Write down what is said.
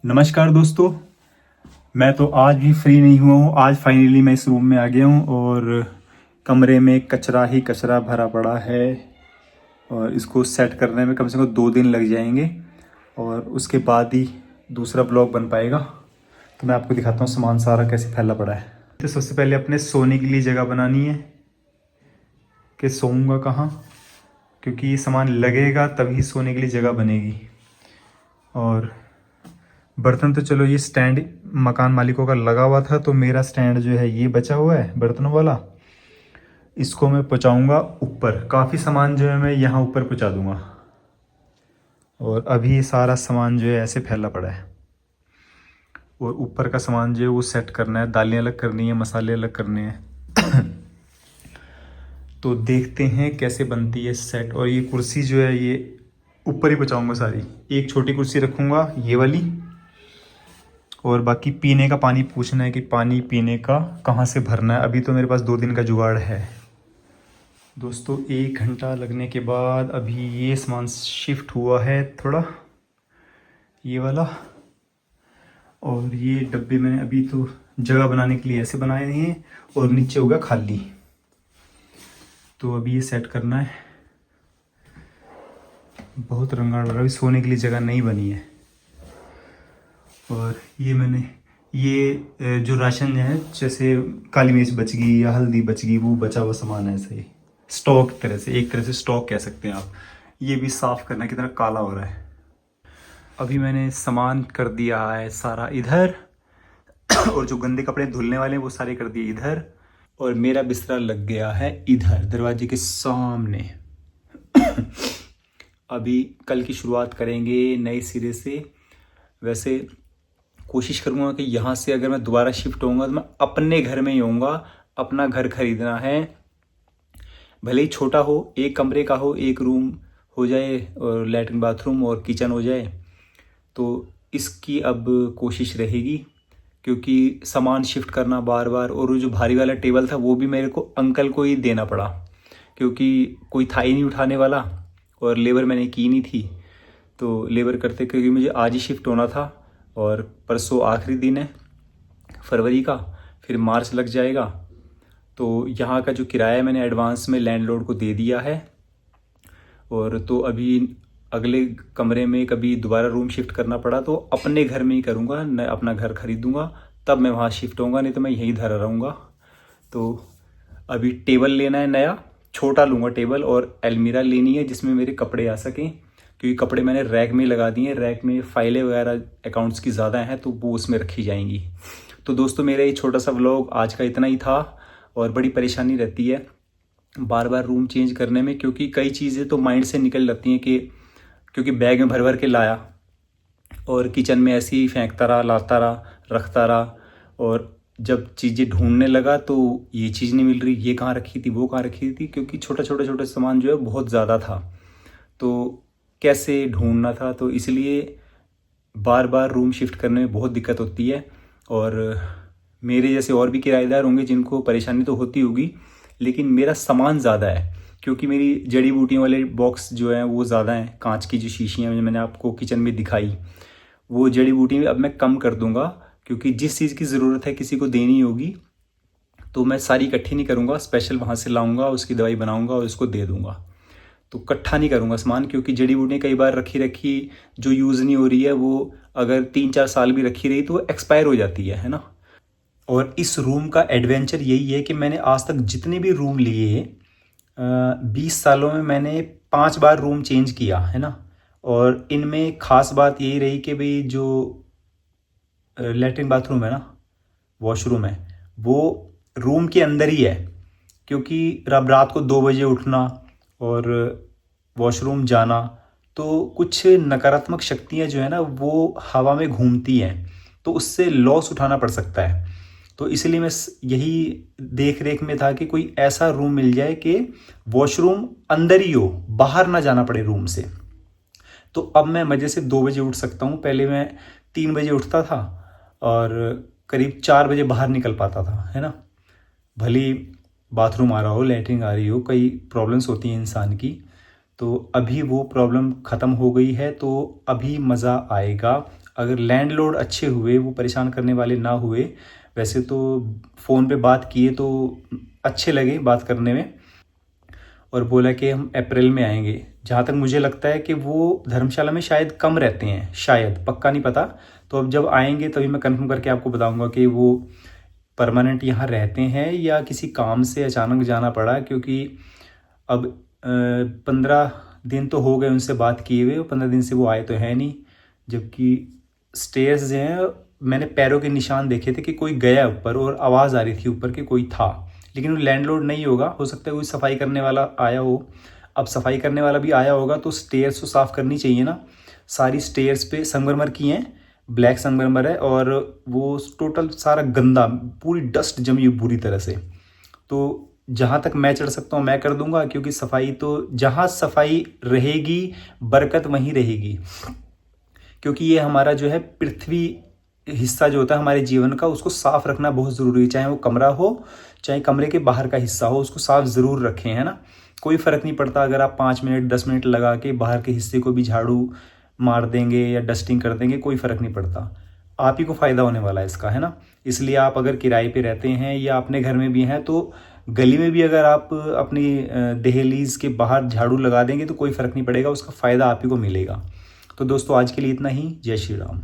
नमस्कार दोस्तों। मैं तो आज भी फ्री नहीं हुआ हूँ। आज फाइनली मैं इस रूम में आ गया हूँ और कमरे में कचरा ही कचरा भरा पड़ा है और इसको सेट करने में कम से कम 2 दिन लग जाएंगे और उसके बाद ही दूसरा ब्लॉग बन पाएगा। तो मैं आपको दिखाता हूँ सामान सारा कैसे फैला पड़ा है। तो सबसे पहले अपने सोने के लिए जगह बनानी है कि सोऊंगा कहाँ, क्योंकि ये सामान लगेगा तभी सोने के लिए जगह बनेगी। और बर्तन तो चलो ये स्टैंड मकान मालिकों का लगा हुआ था, तो मेरा स्टैंड जो है ये बचा हुआ है बर्तनों वाला। इसको मैं पहुँचाऊँगा ऊपर। काफ़ी सामान जो है मैं यहाँ ऊपर पहुँचा दूँगा। और अभी ये सारा सामान जो है ऐसे फैला पड़ा है और ऊपर का सामान जो है वो सेट करना है। दालें अलग करनी है, मसाले अलग करने हैं। तो देखते हैं कैसे बनती है सेट। और ये कुर्सी जो है ये ऊपर ही पहुँचाऊँगा सारी। एक छोटी कुर्सी रखूँगा ये वाली, और बाकी पीने का पानी पूछना है कि पानी पीने का कहाँ से भरना है। अभी तो मेरे पास 2 दिन का जुगाड़ है दोस्तों। 1 घंटा लगने के बाद अभी ये सामान शिफ्ट हुआ है थोड़ा, ये वाला। और ये डब्बे मैंने अभी तो जगह बनाने के लिए ऐसे बनाए हैं और नीचे होगा खाली। तो अभी ये सेट करना है। बहुत रंगा लगा, अभी सोने के लिए जगह नहीं बनी है। और ये मैंने ये जो राशन है, जैसे काली मिर्च बच गई या हल्दी बच गई, वो बचा हुआ सामान है ऐसे ही स्टॉक तरह से, एक तरह से स्टॉक कह सकते हैं आप। ये भी साफ़ करना कितना काला हो रहा है। अभी मैंने सामान कर दिया है सारा इधर। और जो गंदे कपड़े धुलने वाले हैं वो सारे कर दिए इधर। और मेरा बिस्तरा लग गया है इधर दरवाजे के सामने। अभी कल की शुरुआत करेंगे नए सिरे से। वैसे कोशिश करूँगा कि यहाँ से अगर मैं दोबारा शिफ्ट होऊंगा तो मैं अपने घर में ही होऊंगा। अपना घर खरीदना है, भले ही छोटा हो, 1 कमरे का हो, 1 रूम हो जाए और लैट्रिन बाथरूम और किचन हो जाए। तो इसकी अब कोशिश रहेगी, क्योंकि सामान शिफ्ट करना बार बार। और वो जो भारी वाला टेबल था वो भी मेरे को अंकल को ही देना पड़ा, क्योंकि कोई था ही नहीं उठाने वाला और लेबर मैंने की नहीं थी। तो लेबर करते, क्योंकि मुझे आज ही शिफ्ट होना था और परसों आखिरी दिन है फरवरी का, फिर मार्च लग जाएगा। तो यहाँ का जो किराया मैंने एडवांस में लैंडलॉर्ड को दे दिया है। और तो अभी अगले कमरे में कभी दोबारा रूम शिफ्ट करना पड़ा तो अपने घर में ही करूँगा। मैं अपना घर खरीदूँगा तब मैं वहाँ शिफ्ट होऊंगा, नहीं तो मैं यहीं धरा रहूँगा। तो अभी टेबल लेना है नया, छोटा लूँगा टेबल, और अलमीरा लेनी है जिसमें मेरे कपड़े आ सकें, क्योंकि कपड़े मैंने रैक में लगा दिए हैं। रैक में फाइलें वगैरह अकाउंट्स की ज़्यादा हैं तो वो उसमें रखी जाएंगी। तो दोस्तों मेरा ये छोटा सा व्लॉग आज का इतना ही था। और बड़ी परेशानी रहती है बार बार रूम चेंज करने में, क्योंकि कई चीज़ें तो माइंड से निकल जाती हैं, कि क्योंकि बैग में भर भर के लाया और किचन में ऐसे ही फेंकता रहा, लाता रहा, रखता रहा। और जब चीज़ें ढूंढने लगा तो ये चीज़ नहीं मिल रही, ये कहाँ रखी थी, वो कहाँ रखी थी, क्योंकि छोटा छोटा सामान जो है बहुत ज़्यादा था तो कैसे ढूंढना था। तो इसलिए बार बार रूम शिफ्ट करने में बहुत दिक्कत होती है। और मेरे जैसे और भी किराएदार होंगे जिनको परेशानी तो होती होगी, लेकिन मेरा सामान ज़्यादा है, क्योंकि मेरी जड़ी बूटियों वाले बॉक्स जो हैं वो ज़्यादा हैं। कांच की जो शीशियाँ मैंने आपको किचन में दिखाई, वो जड़ी बूटी अब मैं कम कर दूंगा, क्योंकि जिस चीज़ की ज़रूरत है किसी को देनी होगी तो मैं सारी इकट्ठी नहीं करूँगा, स्पेशल वहाँ से लाऊंगा, उसकी दवाई बनाऊंगा और उसको दे दूंगा। तो इकट्ठा नहीं करूँगा सामान, क्योंकि जड़ी बूटियाँ कई बार रखी रखी जो यूज़ नहीं हो रही है, वो अगर 3-4 साल भी रखी रही तो वो एक्सपायर हो जाती है ना। और इस रूम का एडवेंचर यही है कि मैंने आज तक जितने भी रूम लिए 20 सालों में मैंने 5 बार रूम चेंज किया है ना। और इनमें ख़ास बात यही रही कि भाई जो लैट्रिन बाथरूम है ना, वॉशरूम है, वो रूम के अंदर ही है। क्योंकि अब रात को 2 बजे उठना और वॉशरूम जाना, तो कुछ नकारात्मक शक्तियाँ जो है ना वो हवा में घूमती हैं, तो उससे लॉस उठाना पड़ सकता है। तो इसलिए मैं यही देख रेख में था कि कोई ऐसा रूम मिल जाए कि वॉशरूम अंदर ही हो, बाहर ना जाना पड़े रूम से। तो अब मैं मज़े से 2 बजे उठ सकता हूँ। पहले मैं 3 बजे उठता था और करीब 4 बजे बाहर निकल पाता था, है ना। भली बाथरूम आ रहा हो, लैट्रिन आ रही हो, कई प्रॉब्लम्स होती हैं इंसान की। तो अभी वो प्रॉब्लम ख़त्म हो गई है, तो अभी मज़ा आएगा। अगर लैंडलॉर्ड अच्छे हुए, वो परेशान करने वाले ना हुए, वैसे तो फ़ोन पे बात किए तो अच्छे लगे बात करने में, और बोला कि हम अप्रैल में आएंगे। जहाँ तक मुझे लगता है कि वो धर्मशाला में शायद कम रहते हैं, शायद, पक्का नहीं पता। तो अब जब आएंगे तभी मैं कंफर्म करके आपको बताऊंगा कि वो परमानेंट यहाँ रहते हैं या किसी काम से अचानक जाना पड़ा, क्योंकि अब 15 दिन तो हो गए उनसे बात किए हुए, 15 दिन से वो आए तो है नहीं। जबकि स्टेयर्स जो हैं, मैंने पैरों के निशान देखे थे कि कोई गया ऊपर, और आवाज़ आ रही थी ऊपर कि कोई था, लेकिन वो लैंडलॉर्ड नहीं होगा, हो सकता है कोई सफाई करने वाला आया हो। अब सफाई करने वाला भी आया होगा तो स्टेयर्स तो साफ़ करनी चाहिए ना। सारी स्टेयर्स पे संगमरमर की हैं, ब्लैक संगमरमर है, और वो टोटल सारा गंदा, पूरी डस्ट जमी हुई बुरी तरह से। तो जहाँ तक मैं चढ़ सकता हूँ मैं कर दूंगा, क्योंकि सफाई तो, जहाँ सफाई रहेगी बरकत वहीं रहेगी। क्योंकि ये हमारा जो है पृथ्वी हिस्सा जो होता है हमारे जीवन का, उसको साफ रखना बहुत ज़रूरी है। चाहे वो कमरा हो, चाहे कमरे के बाहर का हिस्सा हो, उसको साफ ज़रूर रखें, है ना। कोई फ़र्क नहीं पड़ता अगर आप 5 मिनट 10 मिनट लगा के बाहर के हिस्से को भी झाड़ू मार देंगे या डस्टिंग कर देंगे, कोई फ़र्क नहीं पड़ता। आप ही को फ़ायदा होने वाला है इसका, है ना। इसलिए आप अगर किराए पे रहते हैं या अपने घर में भी हैं, तो गली में भी अगर आप अपनी दहलीज के बाहर झाड़ू लगा देंगे तो कोई फ़र्क नहीं पड़ेगा, उसका फ़ायदा आप ही को मिलेगा। तो दोस्तों आज के लिए इतना ही। जय श्री राम।